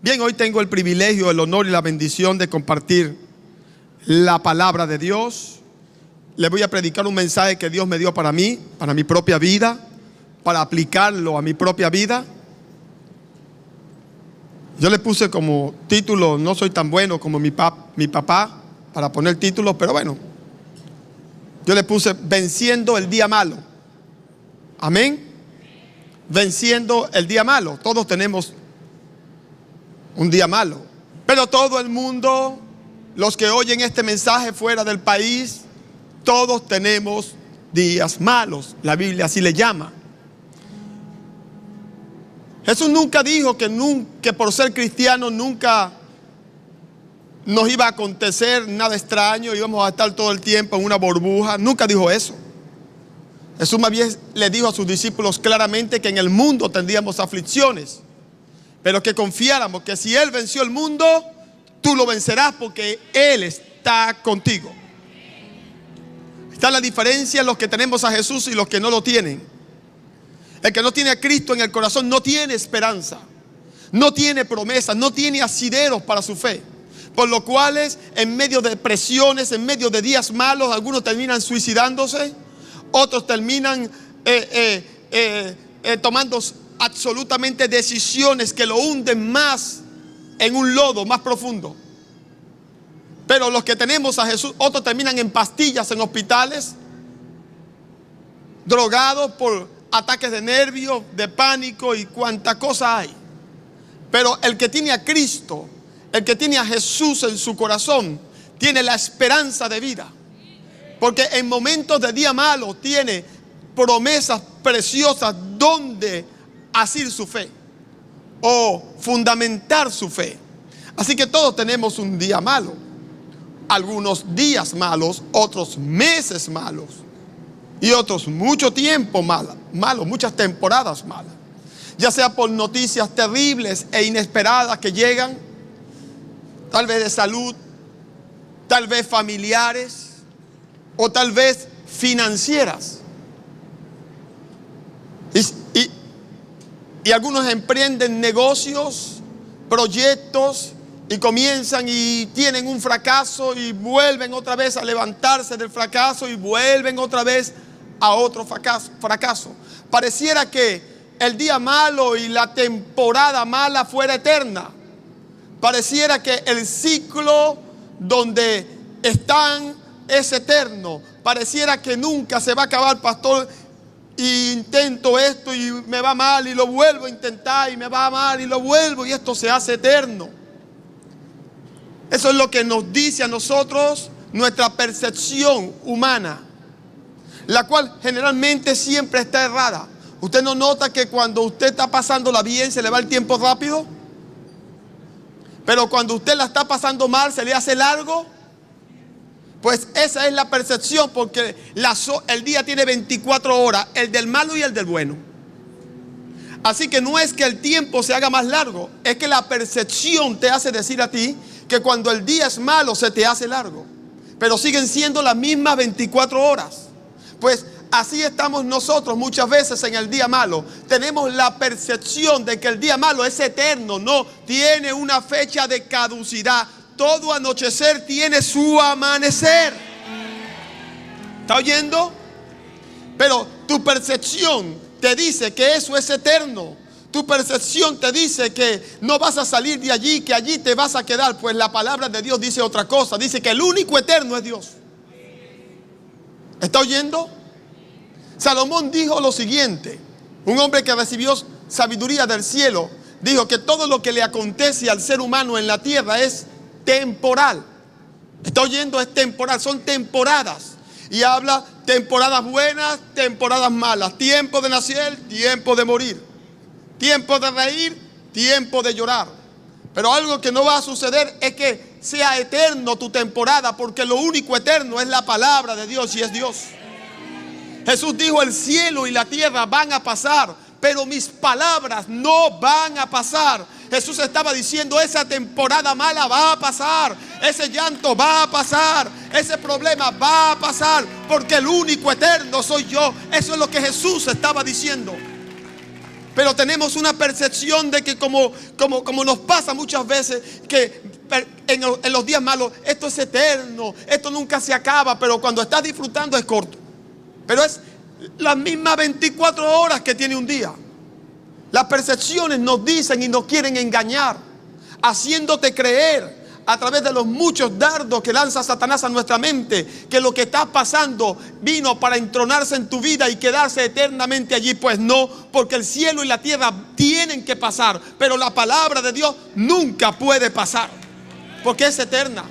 Bien, hoy tengo el privilegio, el honor y la bendición de compartir la palabra de Dios. Les voy a predicar un mensaje que Dios me dio para mí, para mi propia vida, para aplicarlo a mi propia vida. Yo le puse como título, no soy tan bueno como mi papá para poner títulos, pero bueno, yo le puse venciendo el día malo. Amén. Venciendo el día malo. Todos tenemos un día malo, pero todo el mundo, los que oyen este mensaje fuera del país, todos tenemos días malos. La Biblia así le llama. Jesús nunca dijo que por ser cristiano nunca nos iba a acontecer nada extraño, íbamos a estar todo el tiempo en una burbuja. Nunca dijo eso. Jesús más bien le dijo a sus discípulos claramente que en el mundo tendríamos aflicciones, pero que confiáramos que si Él venció el mundo, tú lo vencerás porque Él está contigo. Está la diferencia en los que tenemos a Jesús y los que no lo tienen. El que no tiene a Cristo en el corazón no tiene esperanza, no tiene promesas, no tiene asideros para su fe. Por lo cual, en medio de presiones, en medio de días malos, algunos terminan suicidándose, otros terminan tomando absolutamente decisiones que lo hunden más en un lodo más profundo. Pero los que tenemos a Jesús, otros terminan en pastillas en hospitales, drogados por ataques de nervios, de pánico y cuánta cosa hay. Pero el que tiene a Cristo, el que tiene a Jesús en su corazón, tiene la esperanza de vida. Porque en momentos de día malo tiene promesas preciosas donde asir su fe o fundamentar su fe. Así que todos tenemos un día malo, algunos días malos, otros meses malos y otros mucho tiempo malo, muchas temporadas malas, ya sea por noticias terribles e inesperadas que llegan, tal vez de salud, tal vez familiares o tal vez financieras. Y algunos emprenden negocios, proyectos y comienzan y tienen un fracaso y vuelven otra vez a levantarse del fracaso y vuelven otra vez a otro fracaso. Pareciera que el día malo y la temporada mala fuera eterna. Pareciera que el ciclo donde están es eterno. Pareciera que nunca se va a acabar, pastor. Y intento esto y me va mal y lo vuelvo a intentar y me va mal y lo vuelvo y esto se hace eterno. Eso es lo que nos dice a nosotros nuestra percepción humana, la cual generalmente siempre está errada. ¿Usted no nota que cuando usted está pasándola bien se le va el tiempo rápido? Pero cuando usted la está pasando mal se le hace largo. Pues esa es la percepción, porque el día tiene 24 horas, el del malo y el del bueno. Así que no es que el tiempo se haga más largo, es que la percepción te hace decir a ti que cuando el día es malo se te hace largo. Pero siguen siendo las mismas 24 horas. Pues así estamos nosotros muchas veces en el día malo. Tenemos la percepción de que el día malo es eterno, no tiene una fecha de caducidad. Todo anochecer tiene su amanecer. ¿Está oyendo? Pero tu percepción te dice que eso es eterno. Tu percepción te dice que no vas a salir de allí, que allí te vas a quedar. Pues la palabra de Dios dice otra cosa. Dice que el único eterno es Dios. ¿Está oyendo? Salomón dijo lo siguiente. Un hombre que recibió sabiduría del cielo dijo que todo lo que le acontece al ser humano en la tierra es temporal. ¿Está oyendo? Es temporal, son temporadas. Y habla temporadas buenas, temporadas malas. Tiempo de nacer, tiempo de morir. Tiempo de reír, tiempo de llorar. Pero algo que no va a suceder es que sea eterno tu temporada, porque lo único eterno es la palabra de Dios y es Dios. Jesús dijo: el cielo y la tierra van a pasar, pero mis palabras no van a pasar. Jesús estaba diciendo: esa temporada mala va a pasar, ese llanto va a pasar, ese problema va a pasar, porque el único eterno soy yo. Eso es lo que Jesús estaba diciendo. Pero tenemos una percepción de que como nos pasa muchas veces, que en los días malos, esto es eterno, esto nunca se acaba, pero cuando estás disfrutando es corto. Pero es las mismas 24 horas que tiene un día. Las percepciones nos dicen y nos quieren engañar, haciéndote creer a través de los muchos dardos que lanza Satanás a nuestra mente, que lo que está pasando vino para entronarse en tu vida y quedarse eternamente allí. Pues no, porque el cielo y la tierra tienen que pasar, pero la palabra de Dios nunca puede pasar, porque es eterna.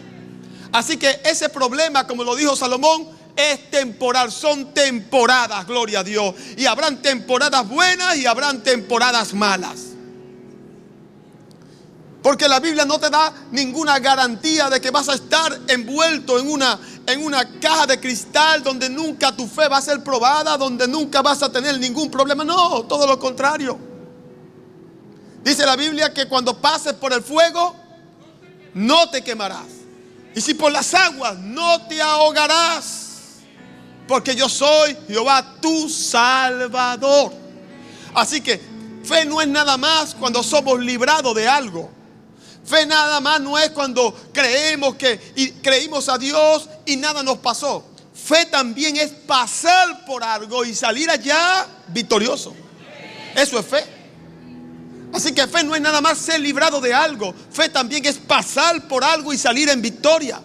Así que ese problema, como lo dijo Salomón, es temporal, son temporadas, gloria a Dios. Y habrán temporadas buenas y habrán temporadas malas. Porque la Biblia no te da ninguna garantía de que vas a estar envuelto en una caja de cristal donde nunca tu fe va a ser probada, donde nunca vas a tener ningún problema. No, todo lo contrario. Dice la Biblia que cuando pases por el fuego, no te quemarás. Y si por las aguas, no te ahogarás. Porque yo soy Jehová tu Salvador. Así que fe no es nada más cuando somos librados de algo. Fe nada más no es cuando creímos a Dios y nada nos pasó. Fe también es pasar por algo y salir allá victorioso. Eso es fe. Así que fe no es nada más ser librado de algo. Fe también es pasar por algo y salir en victoria.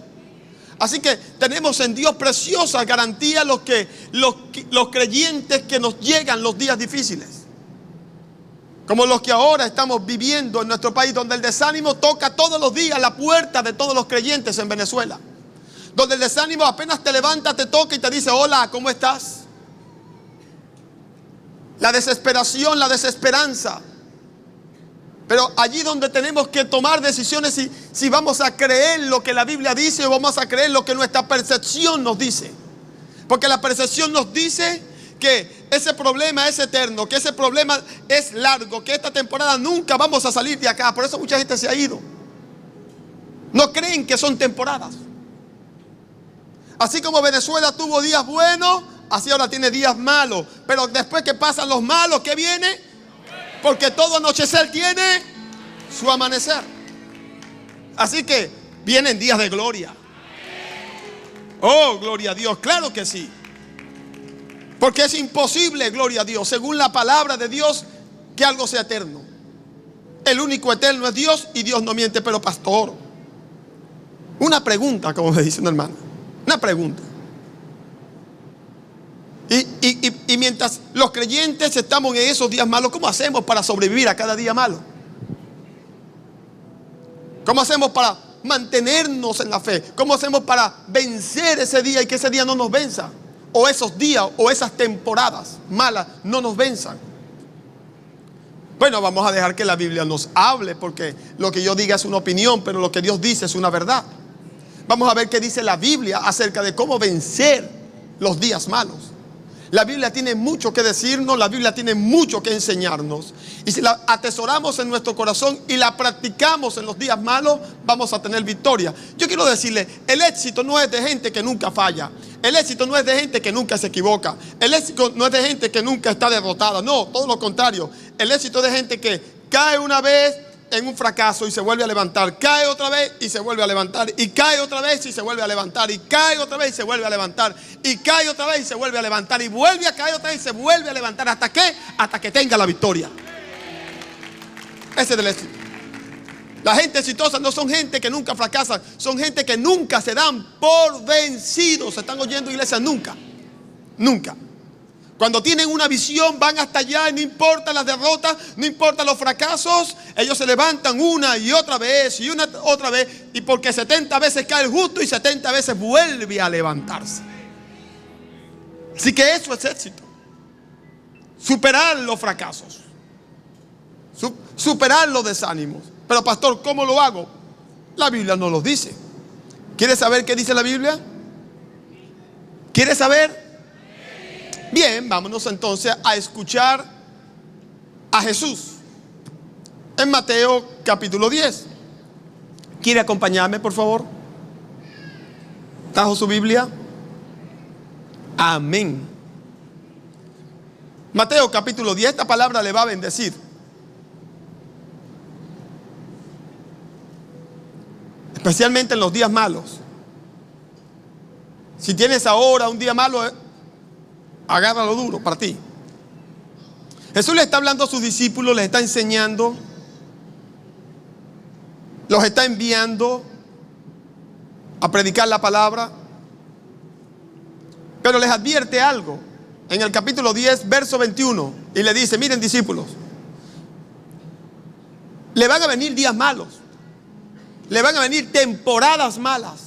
Así que tenemos en Dios preciosas garantías los creyentes que nos llegan los días difíciles. Como los que ahora estamos viviendo en nuestro país, donde el desánimo toca todos los días la puerta de todos los creyentes en Venezuela. Donde el desánimo apenas te levanta, te toca y te dice: hola, ¿cómo estás? La desesperación, la desesperanza. Pero allí donde tenemos que tomar decisiones si vamos a creer lo que la Biblia dice o vamos a creer lo que nuestra percepción nos dice. Porque la percepción nos dice que ese problema es eterno, que ese problema es largo, que esta temporada nunca vamos a salir de acá. Por eso mucha gente se ha ido. No creen que son temporadas. Así como Venezuela tuvo días buenos, así ahora tiene días malos. Pero después que pasan los malos, ¿qué viene? Porque todo anochecer tiene su amanecer. Así que vienen días de gloria. Oh, gloria a Dios, claro que sí. Porque es imposible, gloria a Dios, según la palabra de Dios, que algo sea eterno. El único eterno es Dios y Dios no miente. Pero pastor, una pregunta, como me dice una hermana, una pregunta. Y mientras los creyentes estamos en esos días malos, ¿cómo hacemos para sobrevivir a cada día malo? ¿Cómo hacemos para mantenernos en la fe? ¿Cómo hacemos para vencer ese día y que ese día no nos venza? O esos días o esas temporadas malas no nos venzan. Bueno, vamos a dejar que la Biblia nos hable, porque lo que yo diga es una opinión, pero lo que Dios dice es una verdad. Vamos a ver qué dice la Biblia acerca de cómo vencer los días malos. La Biblia tiene mucho que decirnos, la Biblia tiene mucho que enseñarnos. Y si la atesoramos en nuestro corazón y la practicamos en los días malos, vamos a tener victoria. Yo quiero decirle, el éxito no es de gente que nunca falla. El éxito no es de gente que nunca se equivoca. El éxito no es de gente que nunca está derrotada. No, todo lo contrario. El éxito es de gente que cae una vez en un fracaso y se vuelve a levantar, cae otra vez y se vuelve a levantar, y cae otra vez y se vuelve a levantar, y cae otra vez y se vuelve a levantar, y cae otra vez y se vuelve a levantar, y vuelve a caer otra vez y se vuelve a levantar. ¿Hasta qué? Hasta que tenga la victoria. Ese es el éxito. La gente exitosa no son gente que nunca fracasan, son gente que nunca se dan por vencidos. ¿Se están oyendo, iglesia? Nunca, nunca. Cuando tienen una visión, van hasta allá y no importa las derrotas, no importa los fracasos. Ellos se levantan una y otra vez y una otra vez. Y porque 70 veces cae el justo y 70 veces vuelve a levantarse. Así que eso es éxito. Superar los fracasos. Superar los desánimos. Pero pastor, ¿cómo lo hago? La Biblia no lo dice. ¿Quieres saber qué dice la Biblia? ¿Quieres saber? Bien, vámonos entonces a escuchar a Jesús en Mateo capítulo 10. ¿Quiere acompañarme, por favor? ¿Trajo su Biblia? Amén. Mateo capítulo 10, esta palabra le va a bendecir. Especialmente en los días malos. Si tienes ahora un día malo, agárralo duro para ti. Jesús le está hablando a sus discípulos, les está enseñando, los está enviando a predicar la palabra, pero les advierte algo en el capítulo 10, verso 21, y le dice: miren, discípulos, le van a venir días malos, le van a venir temporadas malas,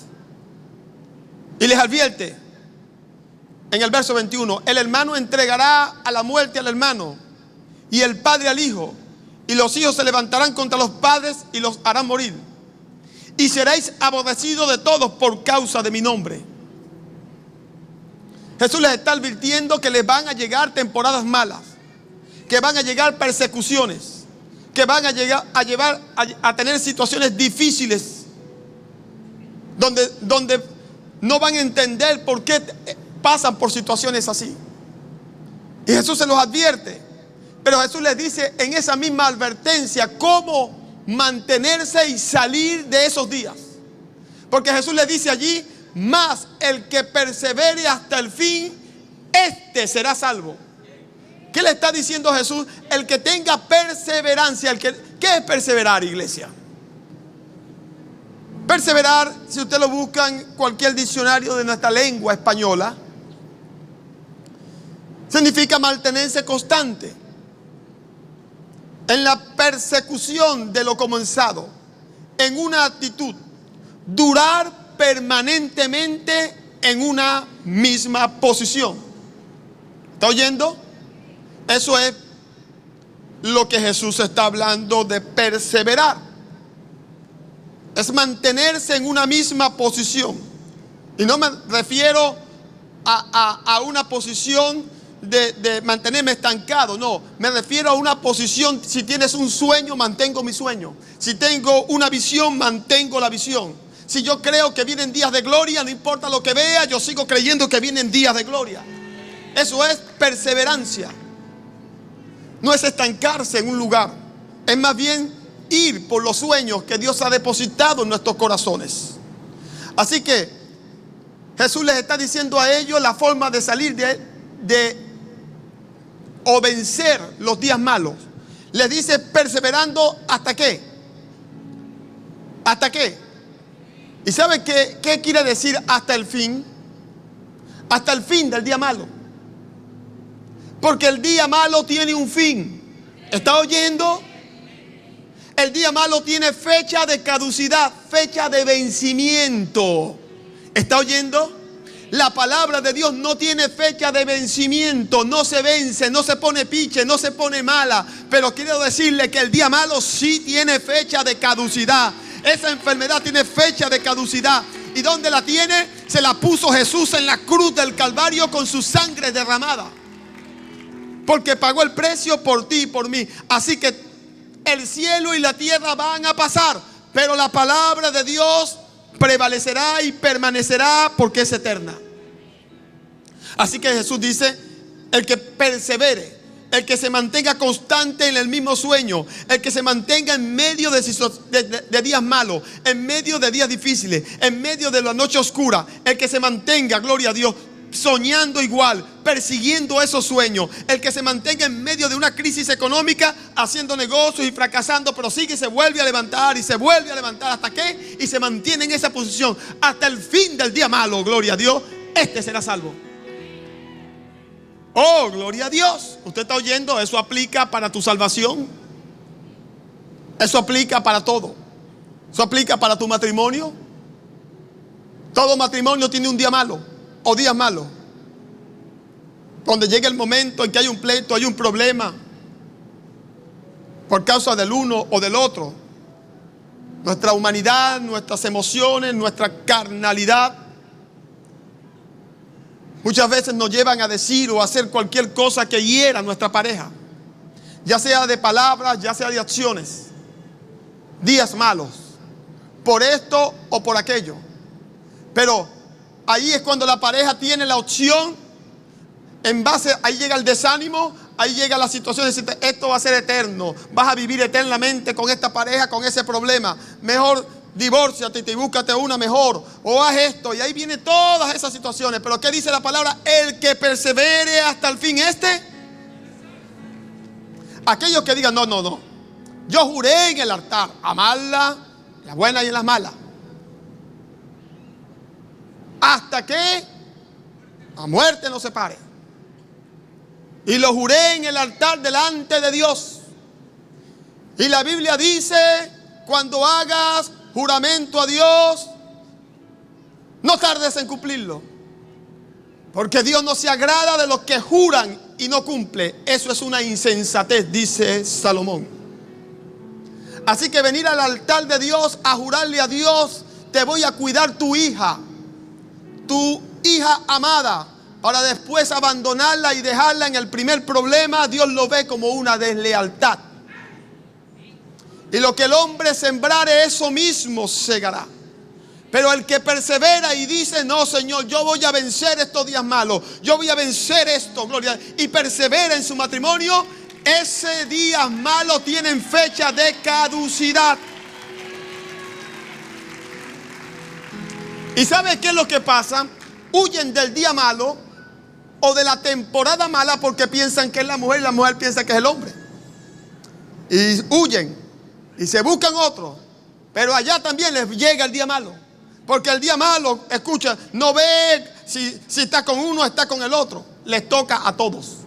y les advierte en el verso 21: el hermano entregará a la muerte al hermano, y el padre al hijo, y los hijos se levantarán contra los padres y los harán morir, y seréis aborrecidos de todos por causa de mi nombre. Jesús les está advirtiendo que les van a llegar temporadas malas, que van a llegar persecuciones, que van a llevar a tener situaciones difíciles, donde no van a entender por qué pasan por situaciones así. Y Jesús se los advierte, pero Jesús les dice en esa misma advertencia cómo mantenerse y salir de esos días. Porque Jesús les dice allí: mas el que persevere hasta el fin, este será salvo. ¿Qué le está diciendo Jesús? El que tenga perseverancia. ¿Qué es perseverar, iglesia? Perseverar, si usted lo busca en cualquier diccionario de nuestra lengua española, significa mantenerse constante en la persecución de lo comenzado, en una actitud, durar permanentemente en una misma posición. ¿Está oyendo? Eso es lo que Jesús está hablando de perseverar. Es mantenerse en una misma posición. Y no me refiero a una posición de mantenerme estancado. No, me refiero a una posición: si tienes un sueño, mantengo mi sueño. Si tengo una visión, mantengo la visión. Si yo creo que vienen días de gloria, no importa lo que vea, yo sigo creyendo que vienen días de gloria. Eso es perseverancia. No es estancarse en un lugar, es más bien ir por los sueños que Dios ha depositado en nuestros corazones. Así que Jesús les está diciendo a ellos la forma de salir o vencer los días malos. Les dice: perseverando ¿hasta qué? ¿Hasta qué? ¿Y sabe qué quiere decir hasta el fin? Hasta el fin del día malo. Porque el día malo tiene un fin. ¿Está oyendo? El día malo tiene fecha de caducidad, fecha de vencimiento. ¿Está oyendo? La palabra de Dios no tiene fecha de vencimiento, no se vence, no se pone piche, no se pone mala. Pero quiero decirle que el día malo sí tiene fecha de caducidad. Esa enfermedad tiene fecha de caducidad. ¿Y dónde la tiene? Se la puso Jesús en la cruz del Calvario con su sangre derramada. Porque pagó el precio por ti y por mí. Así que el cielo y la tierra van a pasar, pero la palabra de Dios prevalecerá y permanecerá porque es eterna. Así que Jesús dice: el que persevere, el que se mantenga constante en el mismo sueño, el que se mantenga en medio de días malos, en medio de días difíciles, en medio de la noche oscura, el que se mantenga, gloria a Dios, soñando igual, persiguiendo esos sueños, el que se mantenga en medio de una crisis económica, haciendo negocios y fracasando, pero sigue y se vuelve a levantar y se vuelve a levantar. ¿Hasta qué? Y se mantiene en esa posición hasta el fin del día malo, gloria a Dios. Este será salvo. Oh, gloria a Dios. ¿Usted está oyendo? Eso aplica para tu salvación. Eso aplica para todo. Eso aplica para tu matrimonio. Todo matrimonio tiene un día malo o días malos, donde llega el momento en que hay un pleito, hay un problema por causa del uno o del otro. Nuestra humanidad, nuestras emociones, nuestra carnalidad muchas veces nos llevan a decir o a hacer cualquier cosa que hiera a nuestra pareja, ya sea de palabras, ya sea de acciones. Días malos, por esto o por aquello. Pero ahí es cuando la pareja tiene la opción, en base, ahí llega el desánimo, ahí llega la situación de decirte, esto va a ser eterno, vas a vivir eternamente con esta pareja, con ese problema. Mejor divórciate y búscate una mejor, o haz esto, y ahí vienen todas esas situaciones. Pero ¿qué dice la palabra? El que persevere hasta el fin, aquellos que digan, no, yo juré en el altar amarla, las buenas y en las malas, hasta que a muerte nos separe. Y lo juré en el altar delante de Dios. Y la Biblia dice, cuando hagas juramento a Dios, no tardes en cumplirlo, porque Dios no se agrada de los que juran y no cumple. Eso es una insensatez, dice Salomón. Así que venir al altar de Dios a jurarle a Dios, te voy a cuidar tu hija amada, para después abandonarla y dejarla en el primer problema, Dios lo ve como una deslealtad. Y lo que el hombre sembrare, eso mismo segará. Pero el que persevera y dice, no, Señor, yo voy a vencer estos días malos, yo voy a vencer esto, gloria, y persevera en su matrimonio, ese día malo tienen fecha de caducidad. ¿Y sabe qué es lo que pasa? Huyen del día malo o de la temporada mala porque piensan que es la mujer y la mujer piensa que es el hombre. Y huyen y se buscan otro. Pero allá también les llega el día malo. Porque el día malo, escucha, no ve si está con uno o está con el otro. Les toca a todos.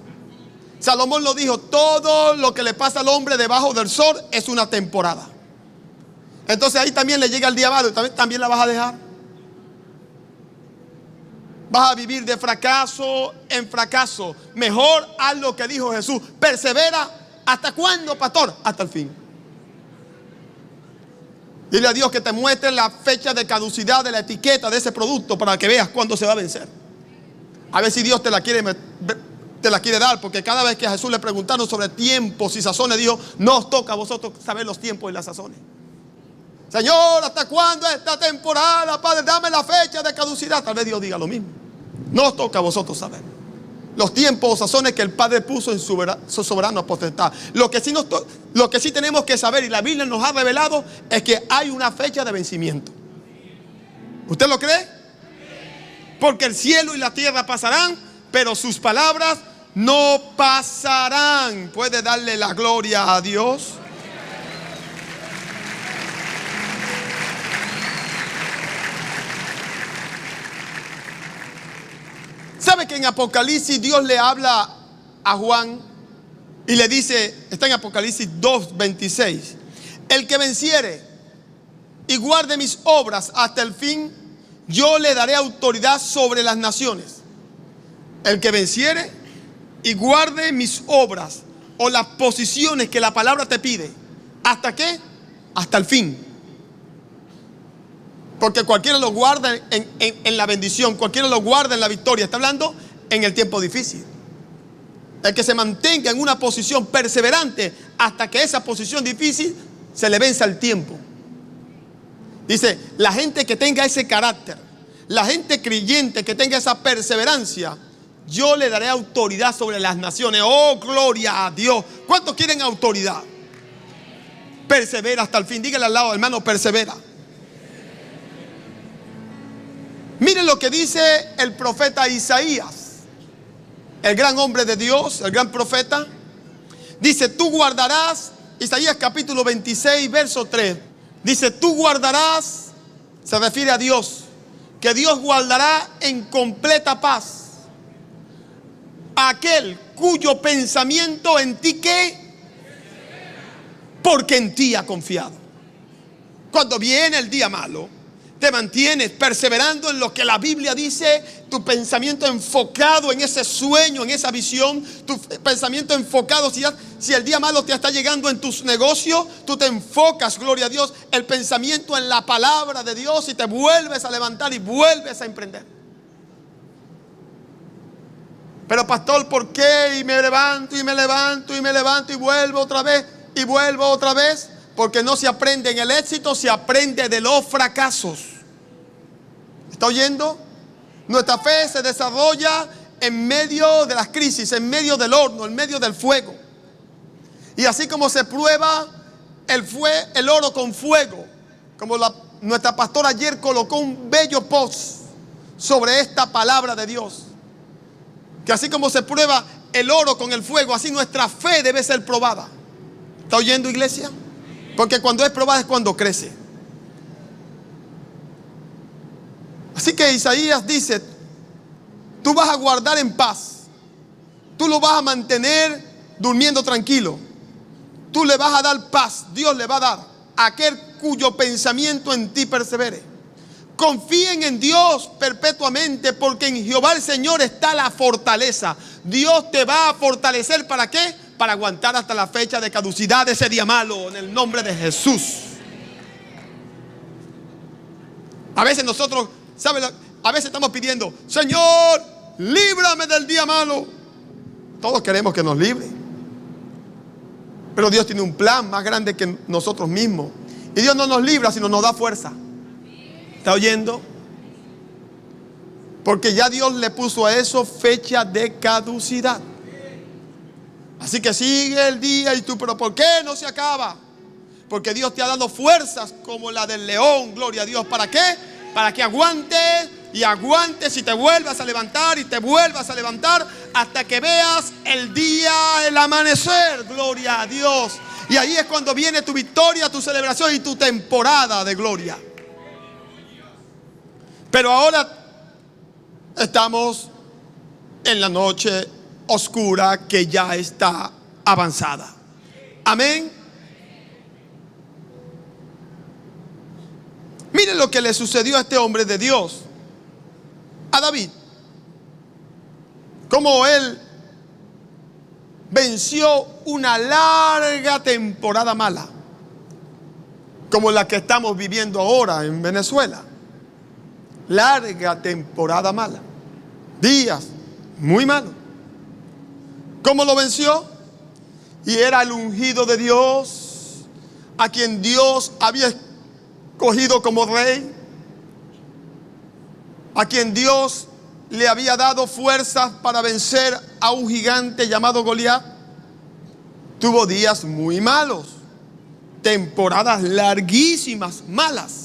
Salomón lo dijo, todo lo que le pasa al hombre debajo del sol es una temporada. Entonces ahí también le llega el día malo y también la vas a dejar. Vas a vivir de fracaso en fracaso. Mejor haz lo que dijo Jesús. Persevera. ¿Hasta cuándo, pastor? Hasta el fin. Dile a Dios que te muestre la fecha de caducidad de la etiqueta de ese producto para que veas cuándo se va a vencer. A ver si Dios te la quiere dar, porque cada vez que a Jesús le preguntaron sobre tiempos y sazones, dijo, no os toca a vosotros saber los tiempos y las sazones. Señor, ¿hasta cuándo esta temporada, Padre? Dame la fecha de caducidad. Tal vez Dios diga lo mismo. No os toca a vosotros saber los tiempos o sazones que el Padre puso en su soberana potestad. Lo que sí tenemos que saber, y la Biblia nos ha revelado, es que hay una fecha de vencimiento. ¿Usted lo cree? Porque el cielo y la tierra pasarán, pero sus palabras no pasarán. ¿Puede darle la gloria a Dios? ¿Sabe que en Apocalipsis Dios le habla a Juan y le dice, está en Apocalipsis 2:26, el que venciere y guarde mis obras hasta el fin, yo le daré autoridad sobre las naciones? El que venciere y guarde mis obras, o las posiciones que la palabra te pide, ¿hasta qué? Hasta el fin. Porque cualquiera lo guarda en la bendición, cualquiera lo guarda en la victoria. Está hablando en el tiempo difícil. El que se mantenga en una posición perseverante hasta que esa posición difícil se le venza el tiempo. Dice, la gente que tenga ese carácter, la gente creyente que tenga esa perseverancia, yo le daré autoridad sobre las naciones. Oh, gloria a Dios. ¿Cuántos quieren autoridad? Persevera hasta el fin. Dígale al lado, hermano, persevera. Miren lo que dice el profeta Isaías, el gran hombre de Dios, el gran profeta. Dice, tú guardarás, Isaías capítulo 26, verso 3. Dice, tú guardarás, se refiere a Dios, que Dios guardará en completa paz a aquel cuyo pensamiento en ti, ¿qué? Porque en ti ha confiado. Cuando viene el día malo, te mantienes perseverando en lo que la Biblia dice, tu pensamiento enfocado en ese sueño, en esa visión, tu pensamiento enfocado, si el día malo te está llegando en tus negocios, tú te enfocas, gloria a Dios, el pensamiento en la palabra de Dios y te vuelves a levantar y vuelves a emprender. Pero pastor, ¿por qué? Y me levanto y me levanto y me levanto y vuelvo otra vez y vuelvo otra vez. Porque no se aprende en el éxito, se aprende de los fracasos. ¿Está oyendo? Nuestra fe se desarrolla en medio de las crisis, en medio del horno, en medio del fuego. Y así como se prueba el oro con fuego, como nuestra pastora ayer colocó un bello post sobre esta palabra de Dios, que así como se prueba el oro con el fuego, así nuestra fe debe ser probada. ¿Está oyendo, iglesia? Porque cuando es probada es cuando crece. Así que Isaías dice: tú vas a guardar en paz, tú lo vas a mantener durmiendo tranquilo, tú le vas a dar paz. Dios le va a dar a aquel cuyo pensamiento en ti persevere. Confíen en Dios perpetuamente, porque en Jehová el Señor está la fortaleza. Dios te va a fortalecer. ¿Para qué? Para aguantar hasta la fecha de caducidad de ese día malo, en el nombre de Jesús. A veces nosotros, ¿sabe? A veces estamos pidiendo: Señor, líbrame del día malo. Todos queremos que nos libre, pero Dios tiene un plan más grande que nosotros mismos. Y Dios no nos libra, sino nos da fuerza. ¿Está oyendo? Porque ya Dios le puso a eso fecha de caducidad. Así que sigue el día y tú: pero ¿por qué no se acaba? Porque Dios te ha dado fuerzas como la del león. Gloria a Dios. ¿Para qué? Para que aguantes y aguantes y te vuelvas a levantar y te vuelvas a levantar hasta que veas el día, el amanecer. Gloria a Dios. Y ahí es cuando viene tu victoria, tu celebración y tu temporada de gloria. Pero ahora estamos en la noche oscura que ya está avanzada. Amén. Miren lo que le sucedió a este hombre de Dios, a David. Cómo él venció una larga temporada mala, como la que estamos viviendo ahora en Venezuela. Larga temporada mala, días muy malos. ¿Cómo lo venció? Y era el ungido de Dios, a quien Dios había escogido como rey, a quien Dios le había dado fuerzas para vencer a un gigante llamado Goliat. Tuvo días muy malos, temporadas larguísimas, malas.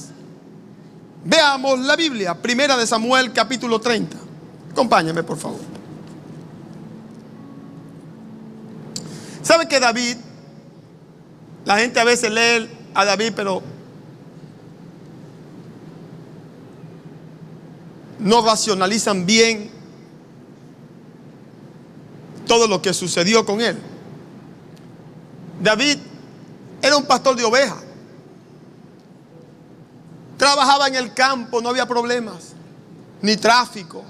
Veamos la Biblia, Primera de Samuel, capítulo 30. Acompáñame, por favor. ¿Sabe que David, la gente a veces lee a David, pero no racionalizan bien todo lo que sucedió con él? David era un pastor de ovejas. Trabajaba en el campo, no había problemas, ni tráfico,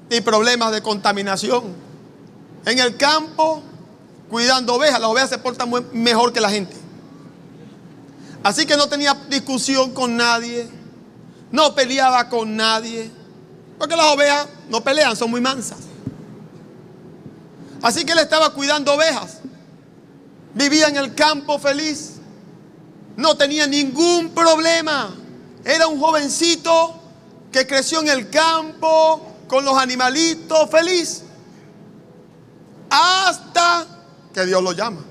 ni problemas de contaminación. En el campo, cuidando ovejas, las ovejas se portan mejor que la gente. Así que no tenía discusión con nadie, no peleaba con nadie, porque las ovejas no pelean, son muy mansas. Así que él estaba cuidando ovejas, vivía en el campo feliz, no tenía ningún problema. Era un jovencito que creció en el campo con los animalitos, feliz, hasta que Dios lo llama.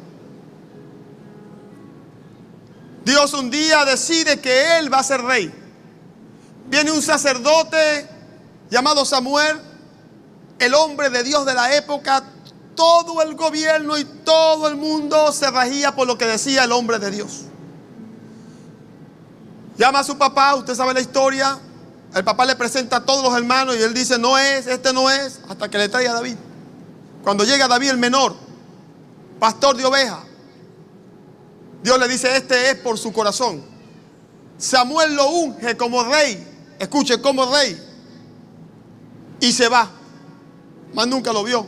Dios un día decide que él va a ser rey. Viene un sacerdote llamado Samuel, el hombre de Dios de la época. Todo el gobierno y todo el mundo se regía por lo que decía el hombre de Dios. Llama a su papá, usted sabe la historia. El papá le presenta a todos los hermanos y él dice: no es, este no es, hasta que le trae a David. Cuando llega David el menor, pastor de ovejas, Dios le dice: este es por su corazón. Samuel lo unge como rey, escuche, como rey, y se va, más nunca lo vio.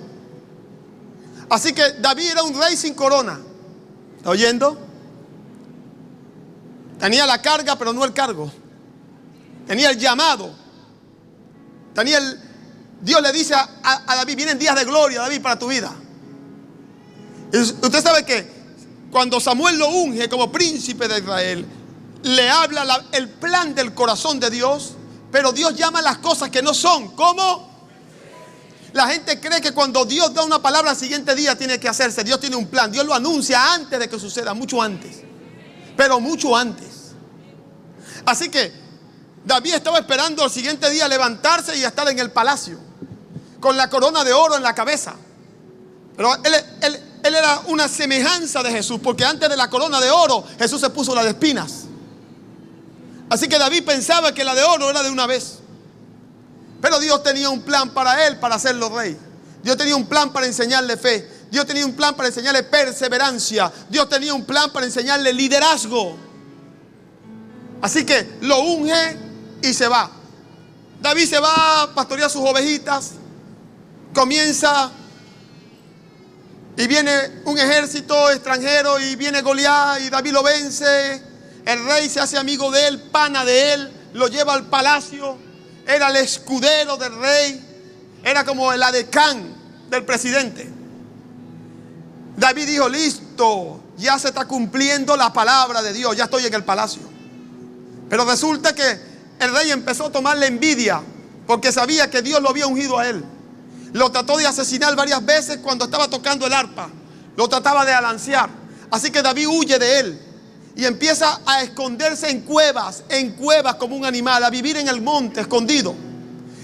Así que David era un rey sin corona. ¿Está oyendo? Tenía la carga, pero no el cargo. Tenía el llamado. Dios le dice a David: vienen días de gloria, David, para tu vida. Y usted sabe que cuando Samuel lo unge como príncipe de Israel, le habla el plan del corazón de Dios, pero Dios llama las cosas que no son. ¿Cómo? La gente cree que cuando Dios da una palabra al siguiente día tiene que hacerse. Dios tiene un plan. Dios lo anuncia antes de que suceda, mucho antes. Pero mucho antes. Así que David estaba esperando al siguiente día levantarse y estar en el palacio, con la corona de oro en la cabeza. Pero él era una semejanza de Jesús, porque antes de la corona de oro, Jesús se puso la de espinas. Así que David pensaba que la de oro era de una vez. Pero Dios tenía un plan para él, para hacerlo rey. Dios tenía un plan para enseñarle fe. Dios tenía un plan para enseñarle perseverancia. Dios tenía un plan para enseñarle liderazgo. Así que lo unge y se va. David se va a pastorear sus ovejitas. Comienza y viene un ejército extranjero y viene Goliat y David lo vence. El rey se hace amigo de él, pana de él, lo lleva al palacio. Era el escudero del rey. Era como el adecán del presidente. David dijo: listo, ya se está cumpliendo la palabra de Dios, ya estoy en el palacio. Pero resulta que el rey empezó a tomarle envidia, porque sabía que Dios lo había ungido a él. Lo trató de asesinar varias veces cuando estaba tocando el arpa. Lo trataba de alancear. Así que David huye de él y empieza a esconderse en cuevas como un animal, a vivir en el monte escondido.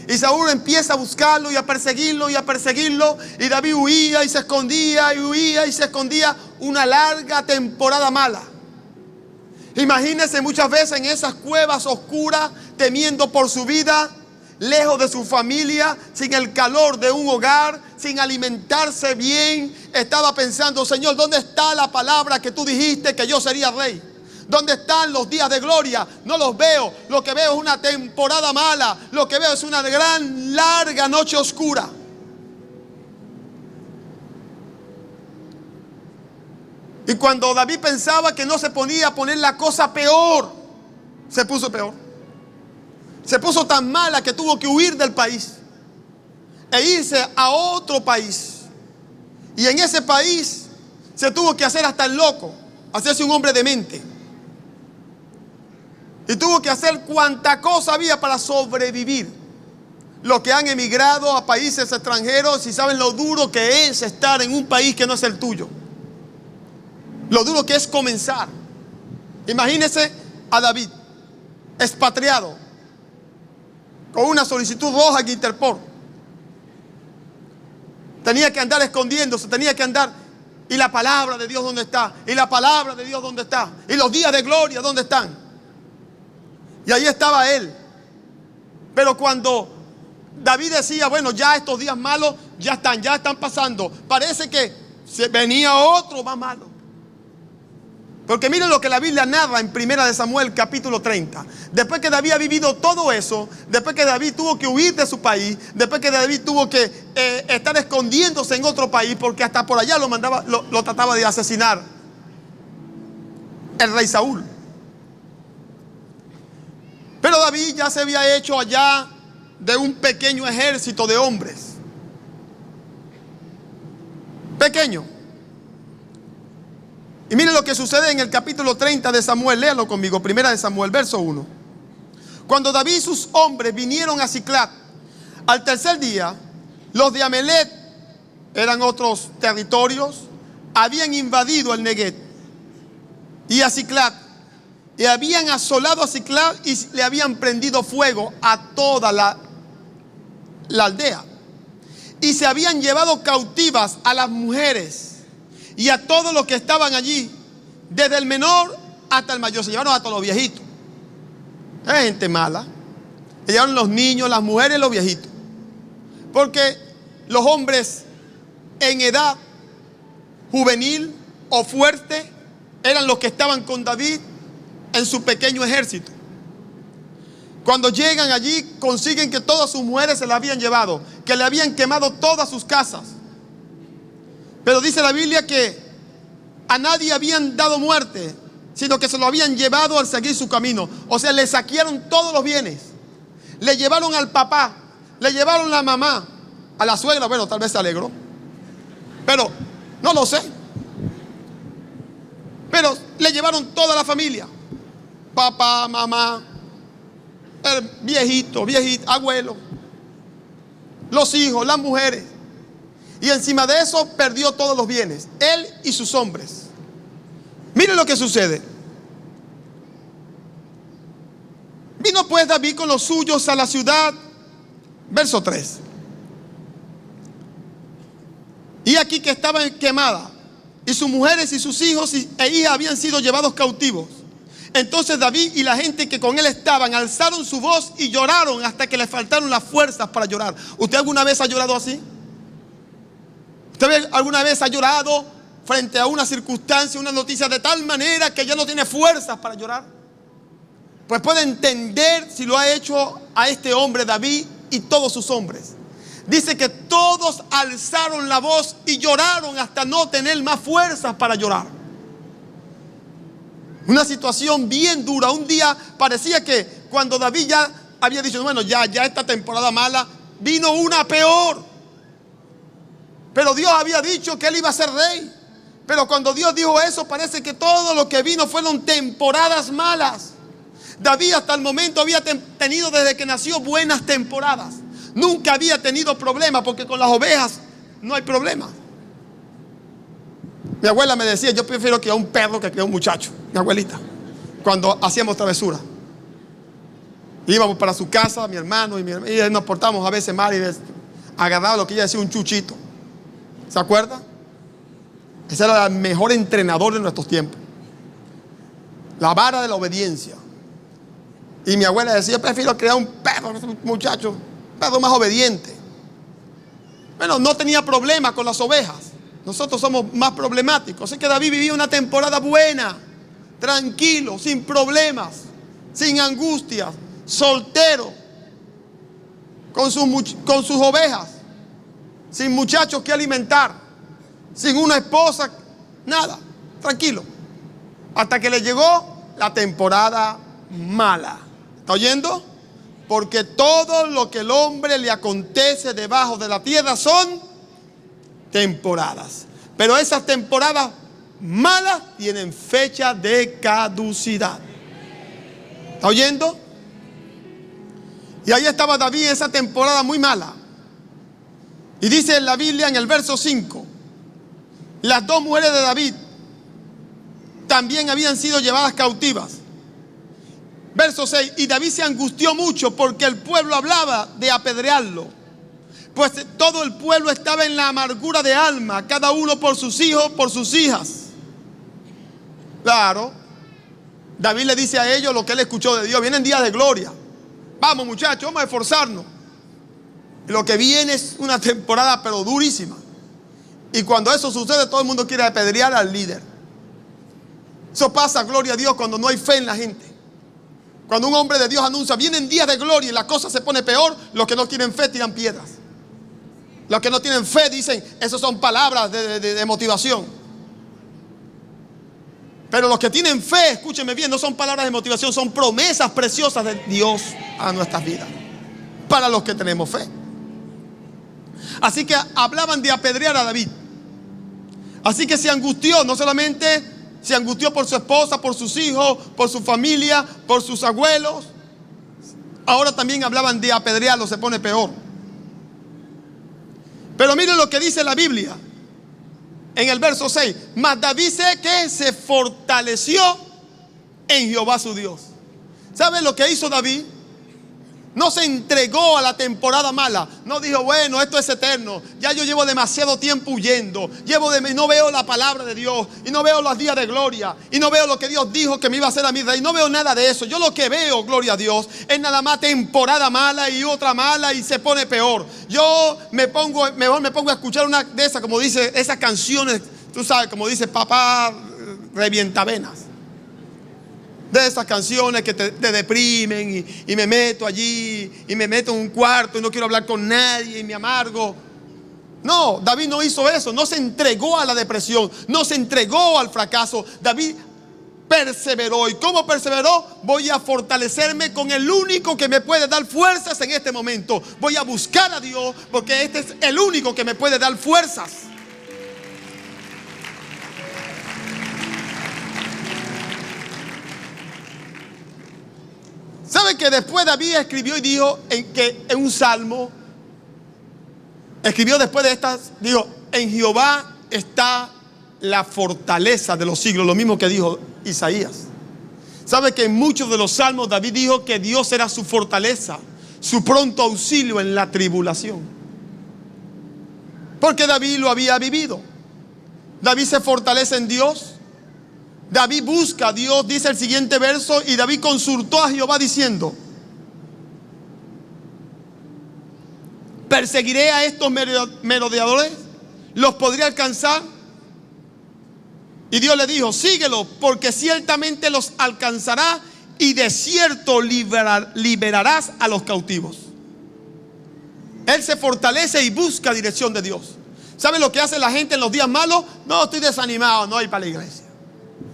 Y Saúl empieza a buscarlo y a perseguirlo y a perseguirlo. Y David huía y se escondía y huía y se escondía. Una larga temporada mala. Imagínense muchas veces en esas cuevas oscuras, temiendo por su vida, lejos de su familia, sin el calor de un hogar, sin alimentarse bien. Estaba pensando: Señor, ¿dónde está la palabra que tú dijiste que yo sería rey? ¿Dónde están los días de gloria? No los veo. Lo que veo es una temporada mala. Lo que veo es una gran, larga noche oscura. Y cuando David pensaba que no se ponía a poner la cosa peor, se puso peor. Se puso tan mala que tuvo que huir del país e irse a otro país. Y en ese país se tuvo que hacer hasta el loco, hacerse un hombre demente. Y tuvo que hacer cuanta cosa había para sobrevivir. Los que han emigrado a países extranjeros y saben lo duro que es estar en un país que no es el tuyo. Lo duro que es comenzar. Imagínese a David, expatriado, con una solicitud roja en Interpol. Tenía que andar escondiéndose, tenía que andar. ¿Y la palabra de Dios dónde está? ¿Y la palabra de Dios dónde está? ¿Y los días de gloria dónde están? Y ahí estaba él. Pero cuando David decía: bueno, ya estos días malos ya están pasando, parece que venía otro más malo. Porque miren lo que la Biblia narra en 1 Samuel capítulo 30. Después que David ha vivido todo eso, después que David tuvo que huir de su país, después que David tuvo que estar escondiéndose en otro país, porque hasta por allá lo trataba de asesinar el rey Saúl. Pero David ya se había hecho allá de un pequeño ejército de hombres. Pequeño. Y miren lo que sucede en el capítulo 30 de Samuel. Léalo conmigo, 1 Samuel, verso 1. Cuando David y sus hombres vinieron a Siclag, al tercer día, los de Amalec, eran otros territorios, habían invadido el Neguev y a Siclag, y habían asolado a Siclag y le habían prendido fuego a toda la aldea. Y se habían llevado cautivas a las mujeres y a todos los que estaban allí, desde el menor hasta el mayor. Se llevaron a todos los viejitos. Es gente mala. Se llevaron los niños, las mujeres y los viejitos. Porque los hombres en edad juvenil o fuerte eran los que estaban con David en su pequeño ejército. Cuando llegan allí, consiguen que todas sus mujeres se las habían llevado, que le habían quemado todas sus casas. Pero dice la Biblia que a nadie habían dado muerte, sino que se lo habían llevado al seguir su camino. O sea, le saquearon todos los bienes. Le llevaron al papá, le llevaron a la mamá, a la suegra. Bueno, tal vez se alegró, pero no lo sé. Pero le llevaron toda la familia: papá, mamá, viejito, abuelo. los hijos, las mujeres. Y encima de eso perdió todos los bienes, él y sus hombres. Miren lo que sucede. Vino pues David con los suyos a la ciudad, verso 3. Y aquí que estaba quemada, y sus mujeres y sus hijos e hijas habían sido llevados cautivos. Entonces David y la gente que con él estaban alzaron su voz y lloraron hasta que les faltaron las fuerzas para llorar. ¿Usted alguna vez ha llorado así? ¿Usted alguna vez ha llorado frente a una circunstancia, una noticia de tal manera que ya no tiene fuerzas para llorar? Pues puede entender si lo ha hecho a este hombre David y todos sus hombres. Dice que todos alzaron la voz y lloraron hasta no tener más fuerzas para llorar. Una situación bien dura. Un día parecía que cuando David ya había dicho, bueno, ya esta temporada mala, vino una peor. Pero Dios había dicho que él iba a ser rey. Pero cuando Dios dijo eso, parece que todo lo que vino fueron temporadas malas. David hasta el momento había tenido desde que nació buenas temporadas. Nunca había tenido problemas, porque con las ovejas no hay problema. Mi abuela me decía, yo prefiero criar un perro que criar un muchacho. Mi abuelita, cuando hacíamos travesura, íbamos para su casa, mi hermano y nos portamos a veces mal y agarraba lo que ella decía, un chuchito. ¿Se acuerda? Ese era el mejor entrenador de nuestros tiempos. La vara de la obediencia. Y mi abuela decía, yo prefiero criar un perro, un muchacho, un perro más obediente. Bueno, no tenía problema con las ovejas. Nosotros somos más problemáticos. Así que David vivía una temporada buena, tranquilo, sin problemas, sin angustias, soltero, con sus ovejas, sin muchachos que alimentar, sin una esposa, nada, tranquilo. Hasta que le llegó la temporada mala. ¿Está oyendo? Porque todo lo que el hombre le acontece debajo de la tierra son temporadas. Pero esas temporadas malas tienen fecha de caducidad. ¿Está oyendo? Y ahí estaba David en esa temporada muy mala. Y dice en la Biblia en el verso 5, las dos mujeres de David también habían sido llevadas cautivas. Verso 6, y David se angustió mucho porque el pueblo hablaba de apedrearlo. Pues todo el pueblo estaba en la amargura de alma, cada uno por sus hijos, por sus hijas. Claro, David le dice a ellos lo que él escuchó de Dios. Vienen días de gloria. Vamos muchachos, vamos a esforzarnos. Y lo que viene es una temporada pero durísima. Y cuando eso sucede, todo el mundo quiere apedrear al líder. Eso pasa, gloria a Dios, cuando no hay fe en la gente. Cuando un hombre de Dios anuncia, vienen días de gloria y la cosa se pone peor, los que no tienen fe tiran piedras. Los que no tienen fe dicen, esas son palabras de motivación. Pero los que tienen fe, escúchenme bien, no son palabras de motivación, son promesas preciosas de Dios a nuestras vidas, para los que tenemos fe. Así que hablaban de apedrear a David. Así que se angustió, no solamente se angustió por su esposa, por sus hijos, por su familia, por sus abuelos. Ahora también hablaban de apedrearlo, se pone peor. Pero miren lo que dice la Biblia en el verso 6. Mas David sé que se fortaleció en Jehová su Dios. ¿Saben lo que hizo David? No se entregó a la temporada mala. No dijo, bueno, esto es eterno. Ya yo llevo demasiado tiempo huyendo. No veo la palabra de Dios. Y no veo los días de gloria. Y no veo lo que Dios dijo que me iba a hacer a mi rey. No veo nada de eso. Yo lo que veo, gloria a Dios, es nada más temporada mala y otra mala y se pone peor. Yo mejor me pongo a escuchar una de esas, como dice, esas canciones, tú sabes, como dice papá revientavenas. De esas canciones que te deprimen y me meto allí y me meto en un cuarto y no quiero hablar con nadie y me amargo. No, David no hizo eso, no se entregó a la depresión, no se entregó al fracaso. David perseveró. ¿Y cómo perseveró? Voy a fortalecerme con el único que me puede dar fuerzas en este momento. Voy a buscar a Dios porque este es el único que me puede dar fuerzas. ¿Saben que después David escribió y dijo en un salmo escribió después de estas, dijo, en Jehová está la fortaleza de los siglos, lo mismo que dijo Isaías. ¿Sabe que en muchos de los salmos David dijo que Dios era su fortaleza, su pronto auxilio en la tribulación? Porque David lo había vivido. David se fortalece en Dios. David busca a Dios, dice el siguiente verso, y David consultó a Jehová diciendo: ¿perseguiré a estos merodeadores? ¿Los podré alcanzar? Y Dios le dijo: síguelo, porque ciertamente los alcanzará y de cierto liberarás a los cautivos. Él se fortalece y busca dirección de Dios. ¿Sabe lo que hace la gente en los días malos? No, estoy desanimado, no voy para la iglesia.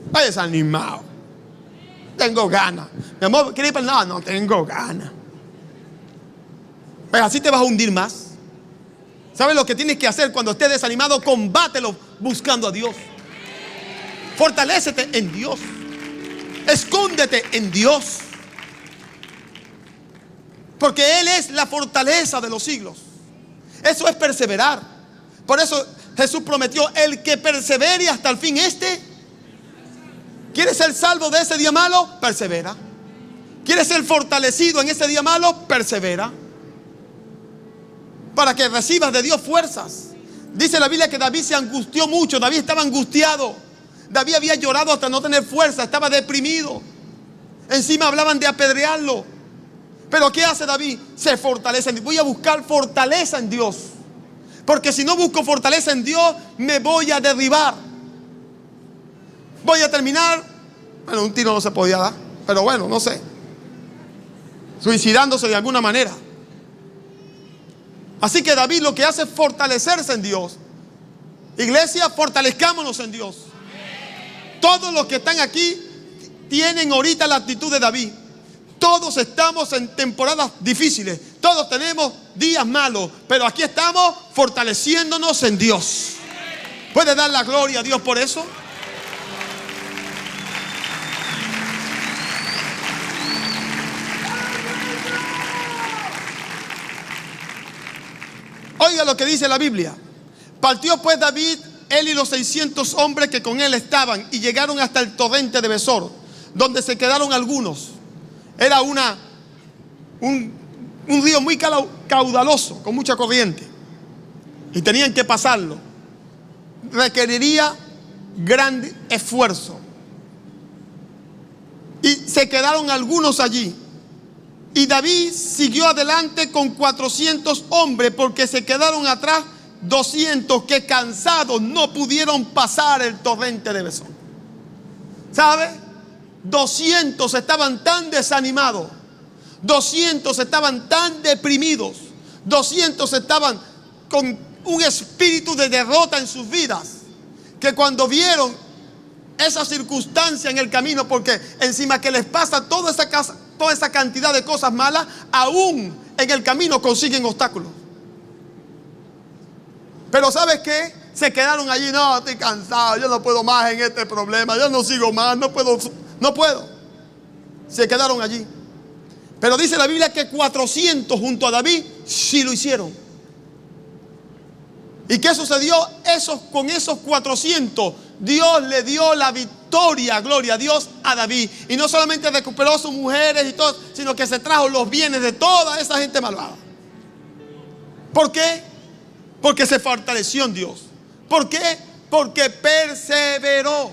Estoy desanimado. Tengo ganas. Mi amor, ¿quieres ir para? No, no tengo ganas. Pues así te vas a hundir más. ¿Sabes lo que tienes que hacer cuando estés desanimado? Combátelo buscando a Dios. Fortalécete en Dios. Escóndete en Dios. Porque Él es la fortaleza de los siglos. Eso es perseverar. Por eso Jesús prometió: el que persevere hasta el fin, ¿quieres ser salvo de ese día malo? Persevera. ¿Quieres ser fortalecido en ese día malo? Persevera. Para que recibas de Dios fuerzas. Dice la Biblia que David se angustió mucho. David estaba angustiado. David había llorado hasta no tener fuerza. Estaba deprimido. Encima hablaban de apedrearlo. Pero ¿qué hace David? Se fortalece. Voy a buscar fortaleza en Dios. Porque si no busco fortaleza en Dios, me voy a derribar. Voy a terminar. Bueno, un tiro no se podía dar. Pero bueno, no sé. Suicidándose de alguna manera. Así que David lo que hace es fortalecerse en Dios. Iglesia, fortalezcámonos en Dios. Todos los que están aquí tienen ahorita la actitud de David. Todos estamos en temporadas difíciles. Todos tenemos días malos. Pero aquí estamos fortaleciéndonos en Dios. ¿Puede dar la gloria a Dios por eso? Oiga lo que dice la Biblia. Partió pues David, él y los 600 hombres que con él estaban, y llegaron hasta el torrente de Besor, donde se quedaron algunos. Era un río muy caudaloso, con mucha corriente, y tenían que pasarlo. Requeriría gran esfuerzo. Y se quedaron algunos allí. Y David siguió adelante con 400 hombres, porque se quedaron atrás 200 que cansados no pudieron pasar el torrente de Besor. ¿Sabe? 200 estaban tan desanimados, 200 estaban tan deprimidos, 200 estaban con un espíritu de derrota en sus vidas, que cuando vieron esa circunstancia en el camino, porque encima que les pasa toda esa cantidad de cosas malas, aún en el camino consiguen obstáculos. Pero ¿sabes qué? Se quedaron allí. No, estoy cansado, yo no puedo más en este problema, yo no sigo más, no puedo. Se quedaron allí. Pero dice la Biblia que 400 junto a David sí lo hicieron. ¿Y qué sucedió? Con esos 400 Dios le dio la victoria, gloria a Dios, a David. Y no solamente recuperó a sus mujeres y todo, sino que se trajo los bienes de toda esa gente malvada. ¿Por qué? Porque se fortaleció en Dios. ¿Por qué? Porque perseveró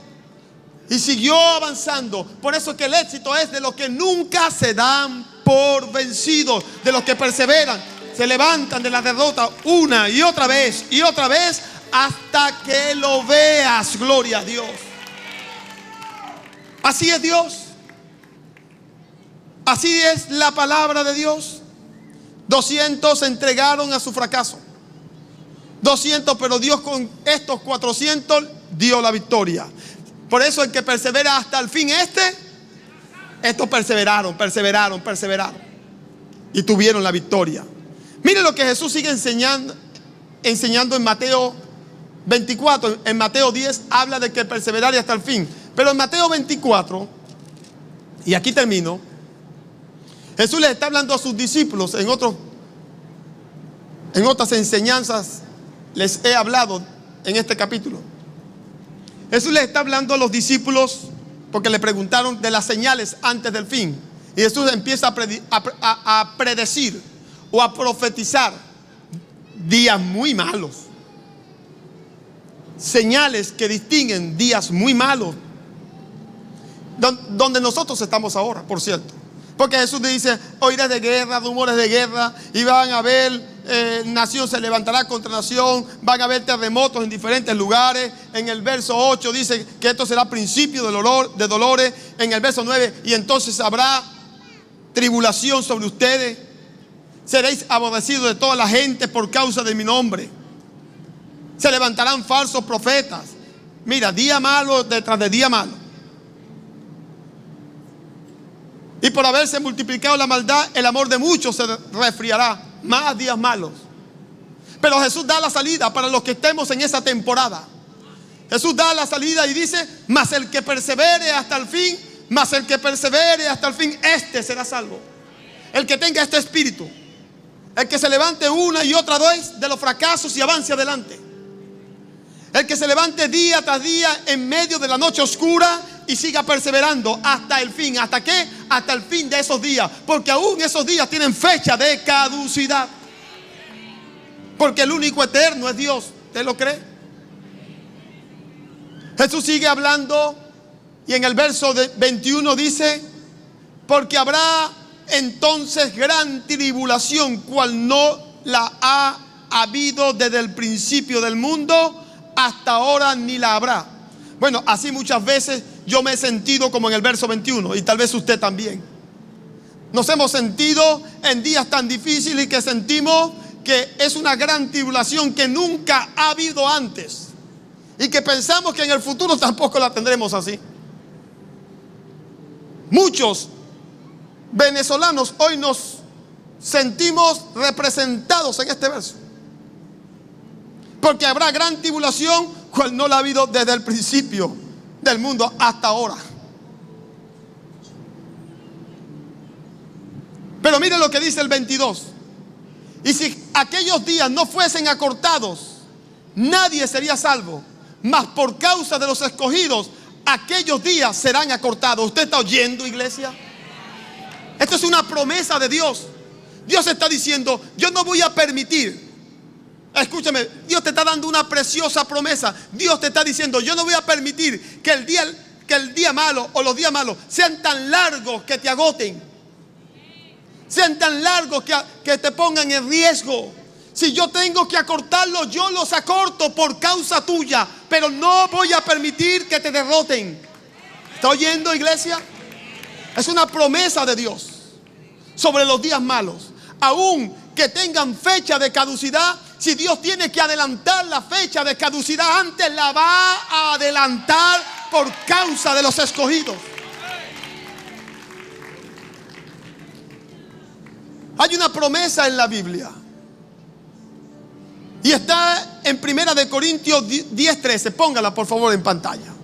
y siguió avanzando. Por eso es que el éxito es de los que nunca se dan por vencidos, de los que perseveran, se levantan de la derrota una y otra vez hasta que lo veas. Gloria a Dios. Así es Dios. Así es la palabra de Dios. 200 se entregaron a su fracaso. 200, pero Dios con estos 400 dio la victoria. Por eso el que persevera hasta el fin, estos perseveraron y tuvieron la victoria. Mire lo que Jesús sigue enseñando en Mateo 24. En Mateo 10 habla de que perseverar hasta el fin. Pero en Mateo 24, y aquí termino, Jesús les está hablando a sus discípulos en En otras enseñanzas les he hablado en este capítulo. Jesús les está hablando a los discípulos porque le preguntaron de las señales antes del fin. Y Jesús empieza a predecir o a profetizar días muy malos. Señales que distinguen días muy malos. Donde nosotros estamos ahora, por cierto. Porque Jesús dice, oirás de guerra, rumores de guerra, y van a haber, nación se levantará contra nación, van a haber terremotos en diferentes lugares. En el verso 8 dice que esto será principio de dolores. En el verso 9, y entonces habrá tribulación sobre ustedes. Seréis aborrecidos de toda la gente por causa de mi nombre. Se levantarán falsos profetas. Mira, día malo detrás de día malo. Y por haberse multiplicado la maldad, el amor de muchos se resfriará. Más días malos. Pero Jesús da la salida para los que estemos en esa temporada. Jesús da la salida y dice, mas el que persevere hasta el fin, mas el que persevere hasta el fin, este será salvo. El que tenga este espíritu, el que se levante una y otra vez de los fracasos y avance adelante. El que se levante día tras día en medio de la noche oscura y siga perseverando hasta el fin. ¿Hasta qué? Hasta el fin de esos días. Porque aún esos días tienen fecha de caducidad. Porque el único eterno es Dios. ¿Usted lo cree? Jesús sigue hablando y en el verso 21 dice, porque habrá entonces gran tribulación, cual no la ha habido desde el principio del mundo hasta ahora ni la habrá. Bueno, así muchas veces yo me he sentido como en el verso 21 y tal vez usted también. Nos hemos sentido en días tan difíciles y que sentimos que es una gran tribulación que nunca ha habido antes y que pensamos que en el futuro tampoco la tendremos así. Muchos venezolanos hoy nos sentimos representados en este verso. Porque habrá gran tribulación, cual no la ha habido desde el principio del mundo hasta ahora. Pero mire lo que dice el 22. Y si aquellos días no fuesen acortados, nadie sería salvo. Mas por causa de los escogidos, aquellos días serán acortados. ¿Usted está oyendo, iglesia? Esto es una promesa de Dios. Dios está diciendo, yo no voy a permitir. Escúchame, Dios te está dando una preciosa promesa. Dios te está diciendo, yo no voy a permitir que el día malo o los días malos sean tan largos que te agoten. Sean tan largos que te pongan en riesgo. Si yo tengo que acortarlos, yo los acorto por causa tuya. Pero no voy a permitir que te derroten. ¿Está oyendo, iglesia? Es una promesa de Dios sobre los días malos. Aún que tengan fecha de caducidad, si Dios tiene que adelantar la fecha de caducidad antes, la va a adelantar por causa de los escogidos. Hay una promesa en la Biblia y está en 1 Corintios 10:13. Póngala por favor en pantalla.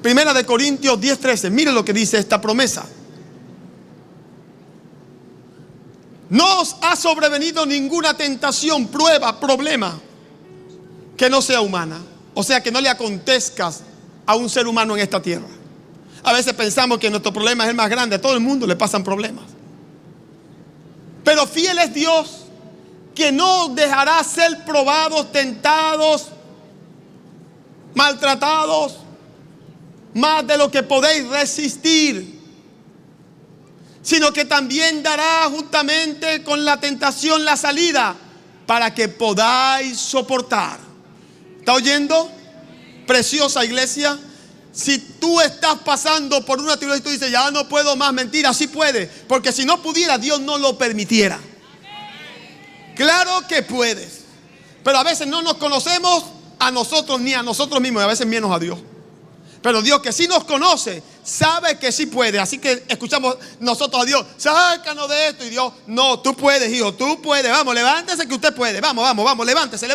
1 Corintios 10:13. Mire lo que dice esta promesa. No os ha sobrevenido ninguna tentación, prueba, problema que no sea humana. O sea, que no le acontezca a un ser humano en esta tierra. A veces pensamos que nuestro problema es el más grande. A todo el mundo le pasan problemas. Pero fiel es Dios, que no dejará ser probados, tentados, maltratados, más de lo que podéis resistir, sino que también dará juntamente con la tentación la salida para que podáis soportar. ¿Está oyendo? Preciosa iglesia. Si tú estás pasando por una tribulación y tú dices, ya no puedo más, mentira, sí puede. Porque si no pudiera, Dios no lo permitiera. Claro que puedes. Pero a veces no nos conocemos a nosotros ni a nosotros mismos, y a veces menos a Dios. Pero Dios, que sí nos conoce, sabe que sí puede. Así que escuchamos nosotros a Dios, sácanos de esto. Y Dios, no, tú puedes, hijo, tú puedes. Vamos, levántese que usted puede. Vamos, levántese.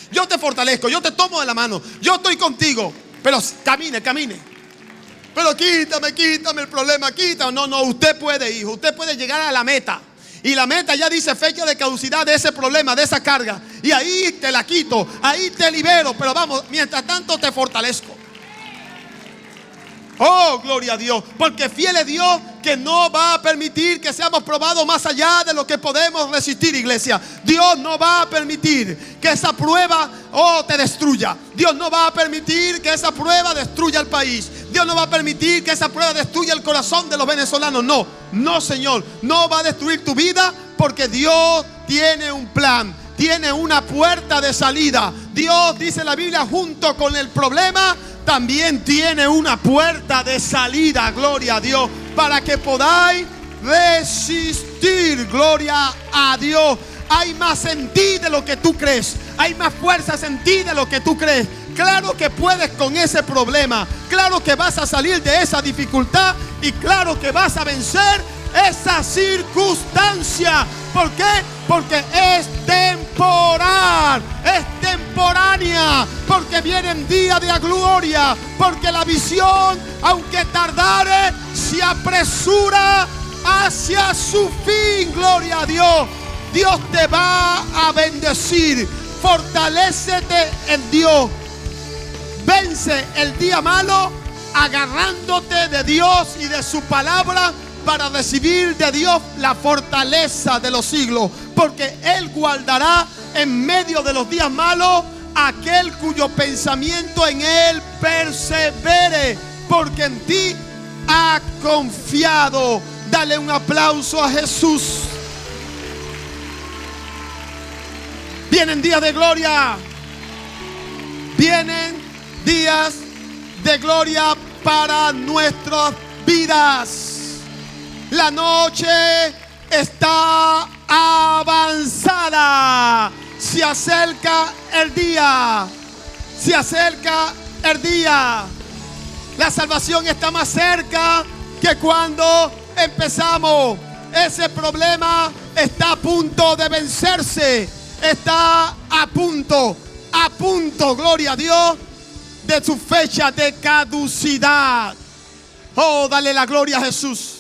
Yo te fortalezco, yo te tomo de la mano, yo estoy contigo. Pero camine. Pero quítame el problema, quítame. No, usted puede, hijo. Usted puede llegar a la meta. Y la meta ya dice fecha de caducidad de ese problema, de esa carga. Y ahí te la quito, ahí te libero. Pero vamos, mientras tanto te fortalezco. Oh, gloria a Dios. Porque fiel es Dios que no va a permitir que seamos probados más allá de lo que podemos resistir, iglesia. Dios no va a permitir que esa prueba te destruya. Dios no va a permitir que esa prueba destruya el país. Dios no va a permitir que esa prueba destruya el corazón de los venezolanos. No, no, Señor. No va a destruir tu vida, porque Dios tiene un plan. Tiene una puerta de salida. Dios, dice la Biblia, junto con el problema también tiene una puerta de salida, gloria a Dios, para que podáis resistir, gloria a Dios. Hay más en ti de lo que tú crees, hay más fuerzas en ti de lo que tú crees. Claro que puedes con ese problema, claro que vas a salir de esa dificultad y claro que vas a vencer esa circunstancia. ¿Por qué? Porque es temporal, es temporánea, porque vienen días de gloria, porque la visión, aunque tardare, se apresura hacia su fin, gloria a Dios. Dios te va a bendecir, fortalécete en Dios, vence el día malo agarrándote de Dios y de su palabra, para recibir de Dios la fortaleza de los siglos, porque Él guardará en medio de los días malos aquel cuyo pensamiento en Él persevere, porque en ti ha confiado. Dale un aplauso a Jesús. Vienen días de gloria, vienen días de gloria para nuestras vidas. La noche está avanzada. Se acerca el día. Se acerca el día. La salvación está más cerca que cuando empezamos. Ese problema está a punto de vencerse. Está a punto, gloria a Dios, de su fecha de caducidad. Oh, dale la gloria a Jesús.